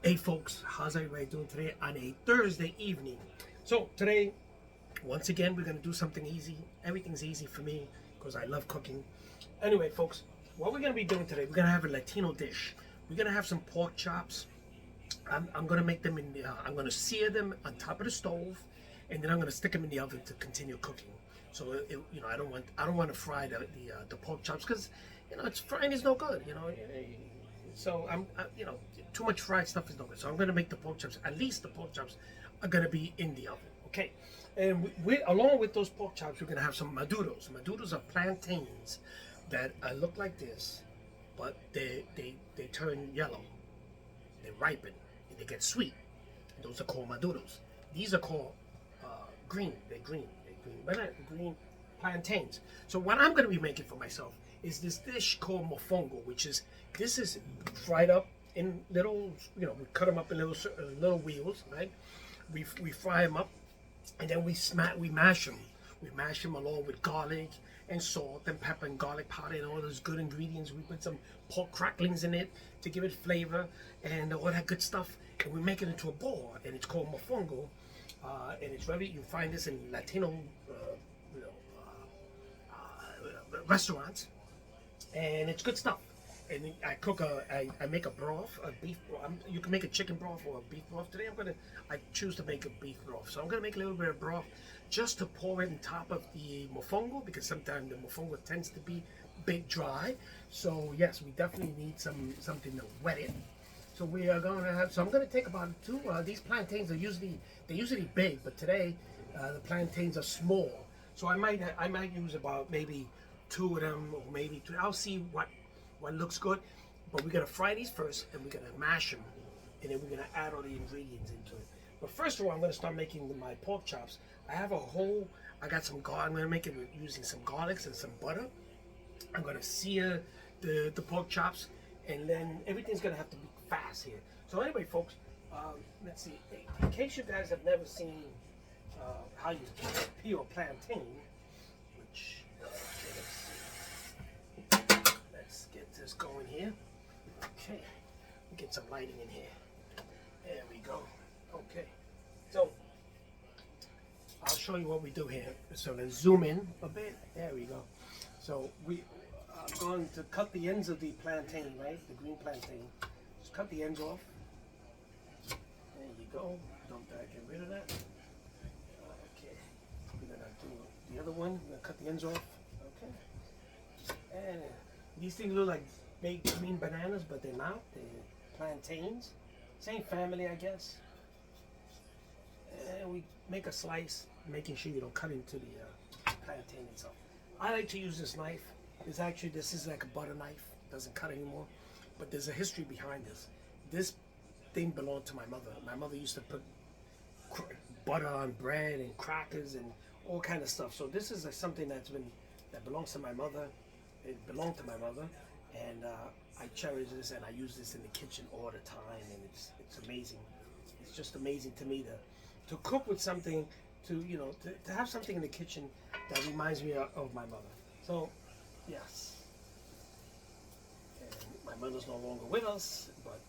Hey folks, how's everybody doing today on a Thursday evening? So today, once again, we're gonna do something easy. Everything's easy for me because I love cooking. Anyway, folks, what we're gonna be doing today, we're gonna have a Latino dish. We're gonna have some pork chops. I'm gonna make them in the, I'm gonna sear them on top of the stove, and then I'm gonna stick them in the oven to continue cooking. So I don't want to fry the pork chops because it's frying is no good. So too much fried stuff is no good. So I'm gonna make the pork chops. At least the pork chops are gonna be in the oven. Okay, and along with those pork chops, we're gonna have some maduros. Maduros are plantains that look like this, but they turn yellow. They ripen and they get sweet. Those are called maduros. These are called green. They're green. Green plantains. So what I'm going to be making for myself is this dish called mofongo, this is fried up in little, we cut them up in little wheels, right? We fry them up, and then we mash them. We mash them along with garlic and salt and pepper and garlic powder and all those good ingredients. We put some pork cracklings in it to give it flavor and all that good stuff. And we make it into a ball, and it's called mofongo. And it's you find this in Latino restaurants, and it's good stuff. And I make a broth, a beef broth. You can make a chicken broth or a beef broth. Today I choose to make a beef broth. So I'm gonna make a little bit of broth just to pour it on top of the mofongo, because sometimes the mofongo tends to be big dry. So yes, we definitely need something to wet it. So we are going to have. So I'm going to take about two. These plantains are usually big, but today the plantains are small. So I might use about maybe two of them, or maybe three. I'll see what looks good. But we're going to fry these first, and we're going to mash them, and then we're going to add all the ingredients into it. But first of all, I'm going to start making my pork chops. I got some garlic. I'm going to make it using some garlics and some butter. I'm going to sear the pork chops, and then everything's going to have to be fast here. So anyway, folks, let's see. In case you guys have never seen how you peel a plantain, which let's get this going here. Okay, get some lighting in here. There we go. Okay, so I'll show you what we do here. So let's zoom in a bit. There we go. So we are going to cut the ends of the plantain, right? The green plantain. Just cut the ends off. There you go. Dump that, get rid of that. Okay. We're gonna do the other one. We're gonna cut the ends off. Okay. And these things look like baked green bananas, but they're not. They're plantains. Same family, I guess. And we make a slice, making sure you don't cut into the plantain itself. I like to use this knife. This is like a butter knife. It doesn't cut anymore. But there's a history behind this. This thing belonged to my mother. My mother used to put butter on bread and crackers and all kind of stuff. So this is something that belongs to my mother. It belonged to my mother, and I cherish this, and I use this in the kitchen all the time, and it's amazing. It's just amazing to me to cook with something, to have something in the kitchen that reminds me of my mother. So yes. My mother's no longer with us, but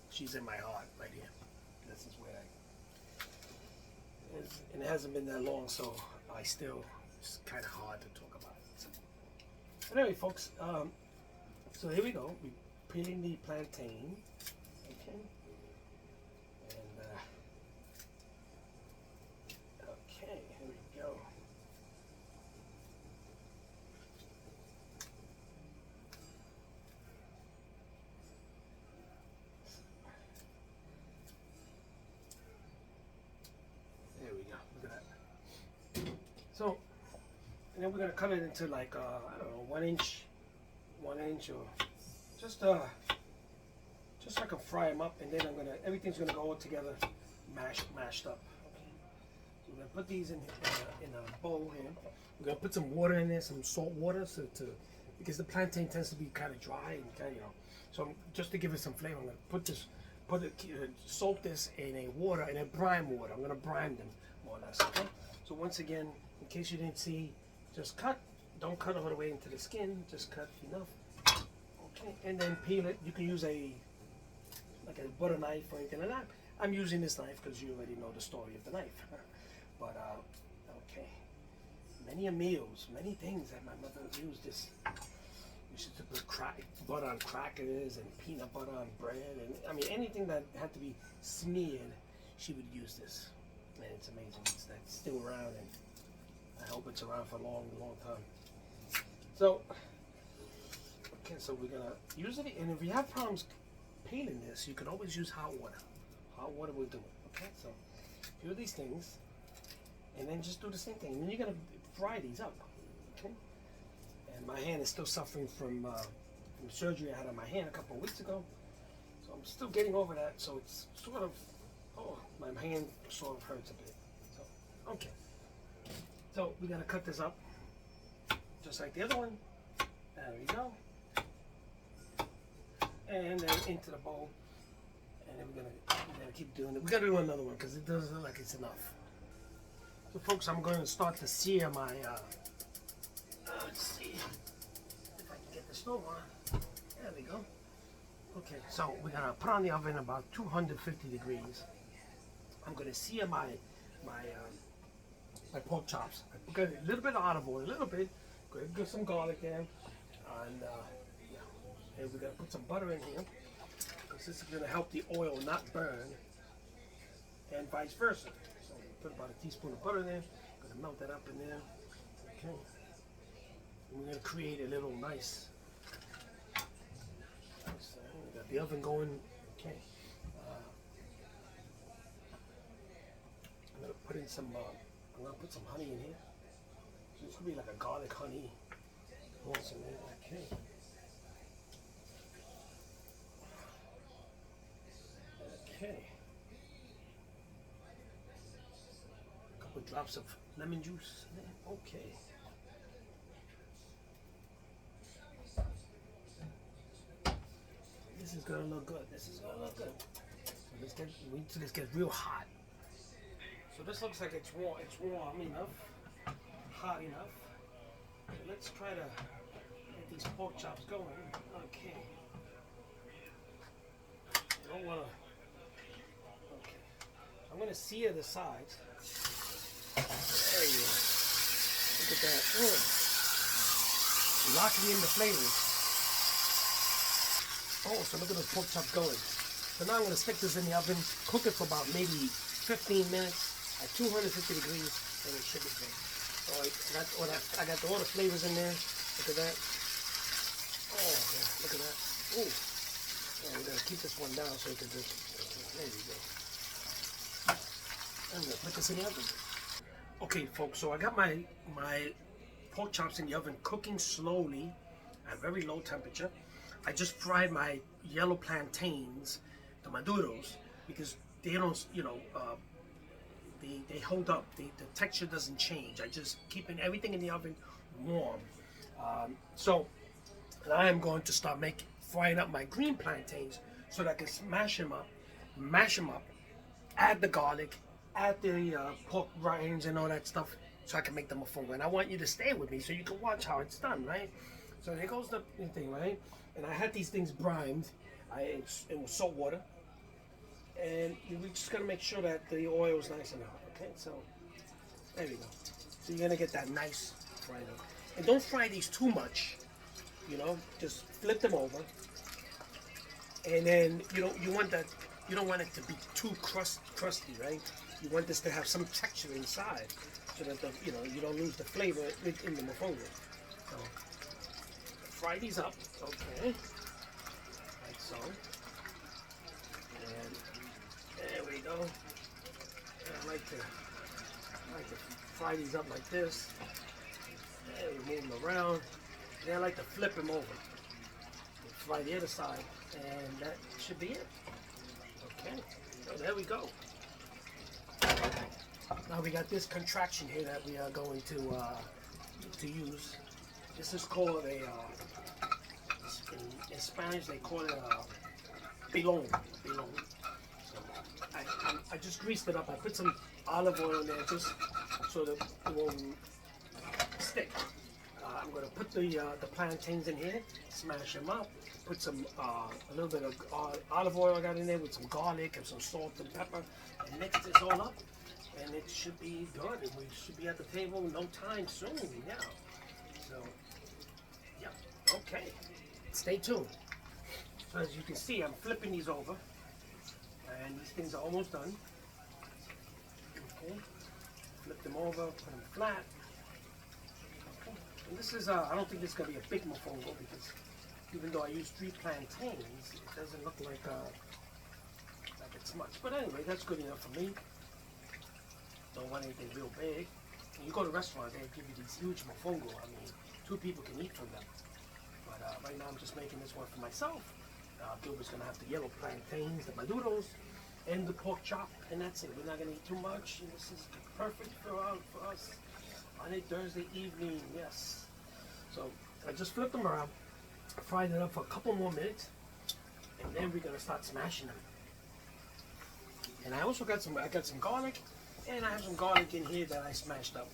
she's in my heart right here. This is where and it hasn't been that long, so it's kind of hard to talk about it. So, anyway, folks, so here we go. We peeling the plantain, okay, and okay, here we go. So, and then we're gonna cut it into like I don't know, 1 inch, or just so I can fry them up, and then everything's gonna go all together, mashed up. Okay. So we're gonna put these in a bowl here. We're gonna put some water in there, some salt water, because the plantain tends to be kind of dry and kind of So just to give it some flavor, I'm gonna soak this in a brine water. I'm gonna brine them more or less. Okay. So once again, in case you didn't see, just cut. Don't cut all the way into the skin. Just cut enough. Okay, and then peel it. You can use a like a butter knife or anything like that. I'm using this knife because you already know the story of the knife. But okay, many meals, many things that my mother used this. We used to put butter on crackers and peanut butter on bread, and I mean anything that had to be smeared, she would use this. And it's amazing. That's still around, and I hope it's around for a long, long time. So, okay, so we're gonna use it, and if you have problems peeling this, you can always use hot water. Hot water will do it. Okay, so do these things, and then just do the same thing. And then you're gonna fry these up. Okay, and my hand is still suffering from surgery I had on my hand a couple of weeks ago, so I'm still getting over that. So it's sort of, my hand sort of hurts a bit. So okay, so we're gonna cut this up just like the other one. There we go. And then into the bowl, and then we're gonna keep doing it. We gotta do another one because it doesn't look like it's enough. So, folks, I'm going to start to sear my. Let's see if I can get the stove on. There we go. Okay, so we're gonna put on the oven about 250 degrees. I'm gonna sear my pork chops. I got a little bit of olive oil, a little bit. Go ahead and get some garlic in, and and we're gonna put some butter in here. This is gonna help the oil not burn, and vice versa. So put about a teaspoon of butter there. Gonna melt that up in there. Okay. And we're gonna create a little nice. We got the oven going. Okay. I'm gonna put in some. I'm gonna put some honey in here. So it's gonna be like a garlic honey. Awesome, man. Okay. Okay. A couple drops of lemon juice. Okay. This is gonna look good. This is gonna look good. So let's get real hot. So this looks like it's warm enough, hot enough. So let's try to get these pork chops going. Okay. I don't wanna. Okay. I'm gonna sear the sides. There you go. Look at that. Locking in the flavors. Oh, so look at those pork chops going. So now I'm gonna stick this in the oven, cook it for about maybe 15 minutes at 250 degrees, and it should be good. Oh, I got all the flavors in there. Look at that. Oh, yeah, look at that. Ooh. And we're gonna keep this one down so we can just. There you go. I'm gonna put this in the oven. Okay, folks. So I got my pork chops in the oven, cooking slowly at very low temperature. I just fried my yellow plantains, the maduros, because they don't, they hold up. The texture doesn't change. I just keeping everything in the oven warm. So I am going to start frying up my green plantains so that I can mash them up, add the garlic, add the pork rinds and all that stuff, so I can make the mofongo. And I want you to stay with me so you can watch how it's done, right? So here goes the thing, right? And I had these things brined. It was salt water. And we just gotta make sure that the oil is nice and hot. Okay, so there we go. So you're gonna get that nice fried up. And don't fry these too much. Just flip them over. And then you don't want it to be too crusty, right? You want this to have some texture inside, so that you don't lose the flavor in the mofongo. So fry these up, okay, like so. And there we go. And I like to fry these up like this. And we move them around. Then I like to flip them over. And fry the other side, and that should be it. Okay, so there we go. Now we got this contraction here that we are going to use. This is called in Spanish they call it pilon. So I just greased it up. I put some olive oil in there just so that it won't stick. I'm going to put the plantains in here, smash them up, put some a little bit of olive oil I got in there with some garlic and some salt and pepper, and mix this all up, and it should be good. And we should be at the table no time soon. Yeah. So, yeah. Okay. Stay tuned. So as you can see, I'm flipping these over, and these things are almost done. Okay. Flip them over, put them flat. Okay. And this is I don't think this is gonna be a big mofongo because even though I use 3 plantains, it doesn't look like it's much. But anyway, that's good enough for me. Don't want anything real big. When you go to restaurants, they give you these huge mofongo. I mean, 2 people can eat from them. But right now I'm just making this one for myself. Gilbert's gonna have the yellow plantains, the maduros, and the pork chop, and that's it. We're not gonna eat too much. And this is perfect for us on a Thursday evening. Yes. So I just flipped them around, fried it up for a couple more minutes, and then we're gonna start smashing them. And I also got some garlic, and I have some garlic in here that I smashed up.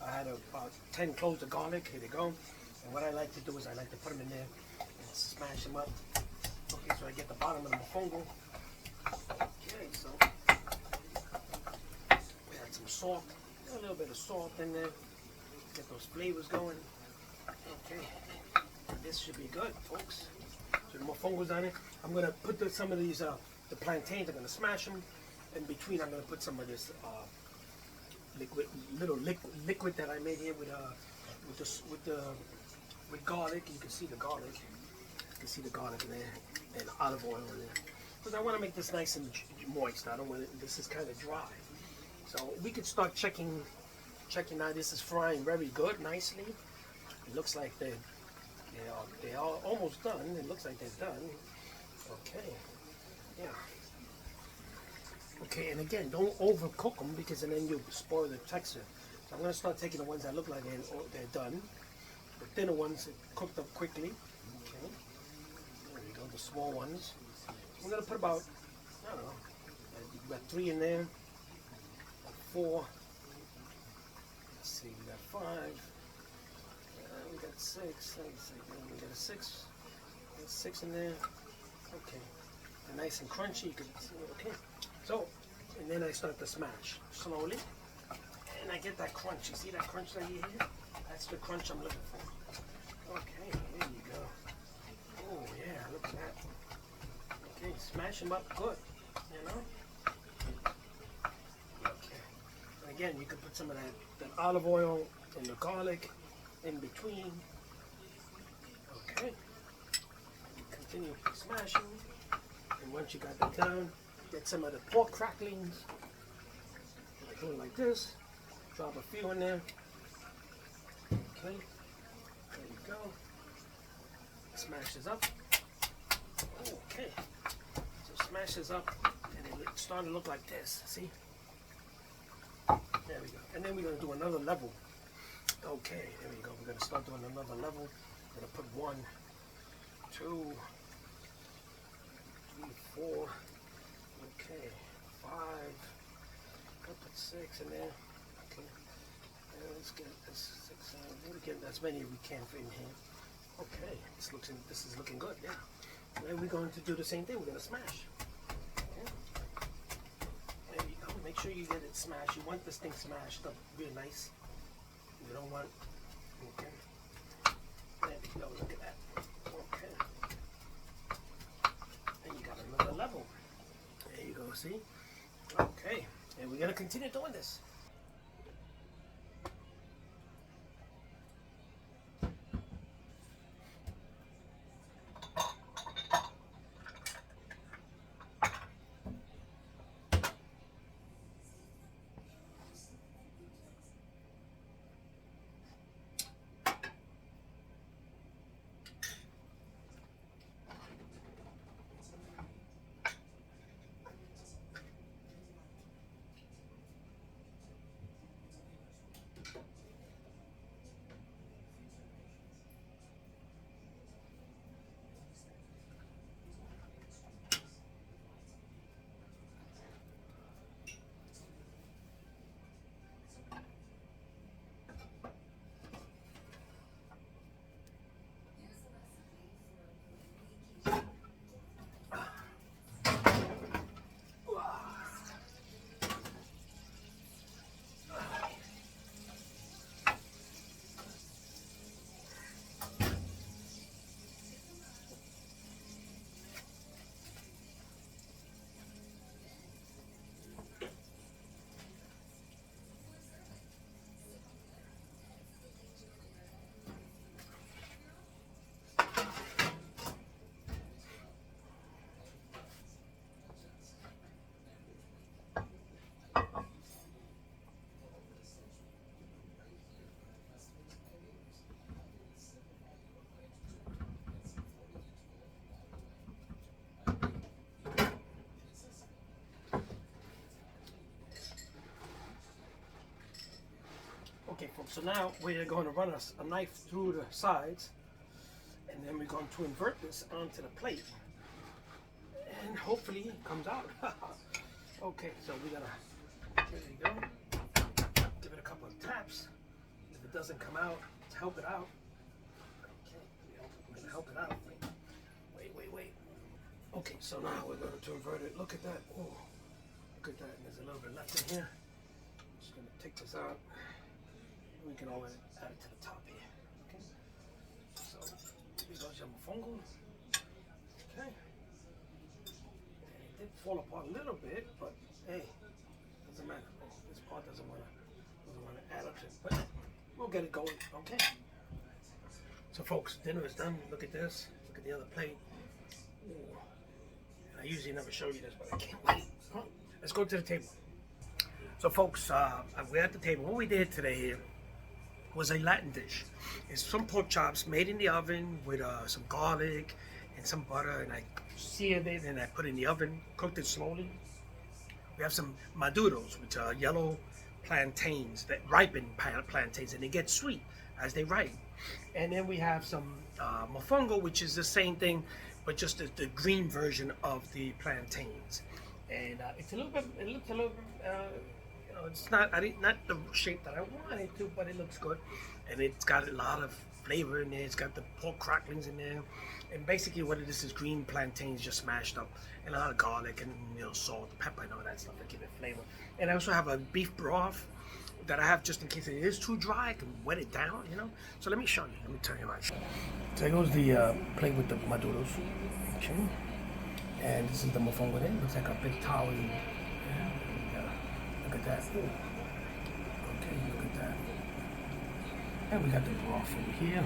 I had about 10 cloves of garlic. Here they go. And what I like to do is I like to put them in there and smash them up. Okay, so I get the bottom of the mofongo. Okay, so we add some salt, a little bit of salt in there, get those flavors going. Okay, this should be good, folks. So the mofongo's on it. I'm gonna put some of these, the plantains. I'm gonna smash them. In between, I'm gonna put some of this liquid that I made here with garlic. You can see the garlic. You can see the garlic in there, and olive oil in there. Because I want to make this nice and moist. I don't want it. This is kind of dry. So we could start checking now. This is frying very good, nicely. It looks like they are almost done. It looks like they're done. Okay. Yeah. Okay, and again, don't overcook them because then you spoil the texture. So I'm going to start taking the ones that look like they're done. The thinner ones cooked up quickly. Okay, there we go, the small ones. I'm going to put about, I don't know, we got 3 in there, 4. Let's see, we got 5. We got 6. We got a 6. There's 6 in there. Okay, they're nice and crunchy. You can see, okay. So, and then I start to smash slowly, and I get that crunch. You see that crunch that you hear? That's the crunch I'm looking for. Okay, there you go. Oh yeah, look at that. Okay, smash them up good, you know? Okay. And again, you can put some of that olive oil and the garlic in between. Okay. Continue smashing, and once you got that down, get some of the pork cracklings. I do it like this. Drop a few in there. Okay. There you go. Smash this up. Okay. So smash this up, and it's starting to look like this. See? There we go. And then we're going to do another level. Okay. There we go. We're going to start doing another level. We're going to put 1, 2, 3, 4. Okay, 5. I'll put 6 in there. Okay, and let's get this 6. We'll get as many as we can in here. Okay, this is looking good. Yeah. Then we're going to do the same thing. We're going to smash. Okay. There you go. Make sure you get it smashed. You want this thing smashed up real nice. You don't want. Okay. There you go. Look at that. Okay. And you got another level. There you go, see? Okay, and we're going to continue doing this. So now we're going to run a knife through the sides, and then we're going to invert this onto the plate, and hopefully it comes out. Okay, so we're gonna, there you go, give it a couple of taps. If it doesn't come out, let's help it out. Okay, we're gonna help it out. Wait. Okay, so now we're going to invert it. Look at that. Oh, look at that. There's a little bit left in here. I'm just gonna take this out. We can always add it to the top here. Okay. So here goes your mofongo. Okay. And it did fall apart a little bit, but hey, doesn't matter. Oh, this part doesn't wanna add up to it, but we'll get it going. Okay. So folks, dinner is done. Look at this. Look at the other plate. Ooh. And I usually never show you this, but I can't wait. Huh? Let's go to the table. So folks, we're at the table. What we did today here was a Latin dish. It's some pork chops made in the oven with some garlic and some butter, and I seared it and I put it in the oven, cooked it slowly. We have some maduros, which are yellow plantains, that ripen plantains, and they get sweet as they ripen. And then we have some mofongo, which is the same thing, but just the green version of the plantains. And it's a little bit, it looks a little bit, it's not the shape that I wanted to, but it looks good, and it's got a lot of flavor in there. It's got the pork cracklings in there, and basically what it is green plantains just smashed up, and a lot of garlic and salt, pepper, and all that stuff to give it flavor. And I also have a beef broth that I have just in case it is too dry. I can wet it down, So let me show you. Let me tell you my. So there goes the plate with the maduros. Okay. And this is the mofongo there. Looks like a big tower. Look at that. Ooh. Okay, look at that. And we got the broth over here.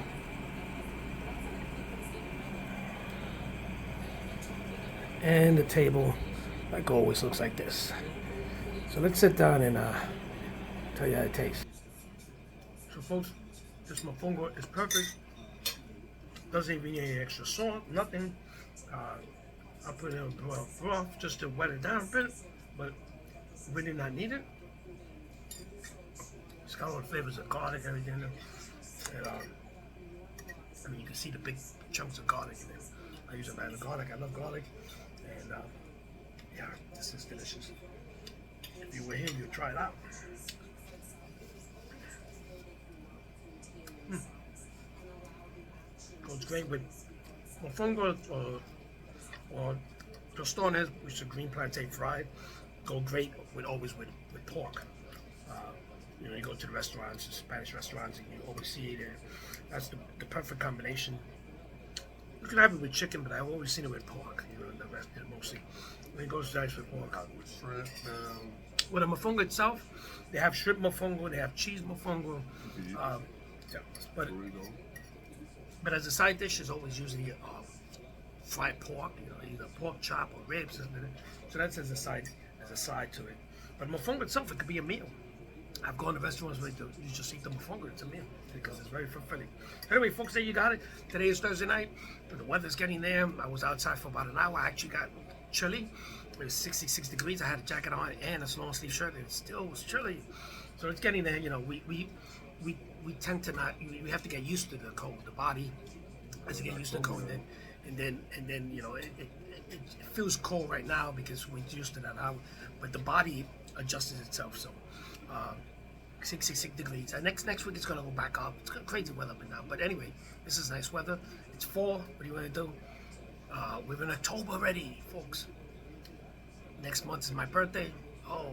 And the table, like always, looks like this. So let's sit down and tell you how it tastes. So folks, this mofongo is perfect. Doesn't even need any extra salt, nothing. I put in a broth just to wet it down a bit, but really not needed. It's got all the flavors of garlic, everything. And, I mean, you can see the big chunks of garlic in it. I use a lot of garlic. I love garlic. And yeah, this is delicious. If you were here, you'd try it out. Goes great with mofongo or tostones, which is a green plantain fried. Go great with pork. You go to the restaurants, the Spanish restaurants, and you always see it. That's the perfect combination. You can have it with chicken, but I've always seen it with pork. The rest mostly. And it goes nice with pork. With shrimp. With a mofongo itself, they have shrimp mofongo, they have cheese mofongo. But as a side dish, it's always usually fried pork, either pork chop or ribs, isn't it? So that's as a side to it. But mofongo itself, it could be a meal. I've gone to restaurants where you just eat the mofongo, it's a meal, because it's very fulfilling. Anyway, folks, there you got it. Today is Thursday night. The weather's getting there. I was outside for about an hour. I actually got chilly. It was 66 degrees. I had a jacket on and a long sleeve shirt, and it still was chilly. So it's getting there. We tend to not. We have to get used to the cold. The body has to get used to the cold, and then it feels cold right now because we're used to that now. But the body adjusts itself. So 66 degrees. And next week it's gonna go back up. It's crazy weather up and down. But anyway, this is nice weather. It's fall. What do you want to do? We're in October already, folks. Next month is my birthday. Oh.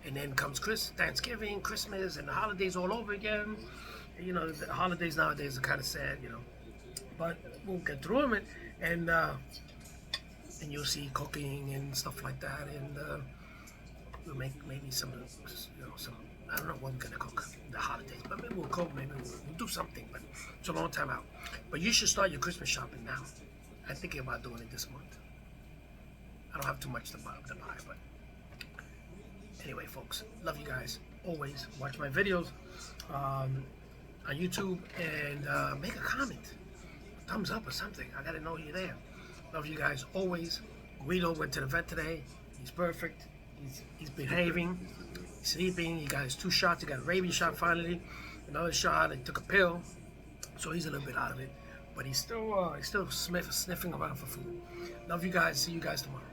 And then comes Thanksgiving, Christmas, and the holidays all over again. The holidays nowadays are kind of sad, But we'll get through them, and you'll see cooking and stuff like that, and we'll make maybe some. I don't know what we're gonna cook the holidays, but maybe we'll cook. Maybe we'll do something. But it's a long time out. But you should start your Christmas shopping now. I'm thinking about doing it this month. I don't have too much to buy, but. Anyway, folks, love you guys. Always watch my videos on YouTube and make a comment, thumbs up or something. I gotta know you're there. Love you guys always. Guido went to the vet today. He's perfect. He's behaving. He's sleeping. He got his 2 shots. He got a rabies shot finally. Another shot. He took a pill. So he's a little bit out of it. But he's still sniffing around for food. Love you guys. See you guys tomorrow.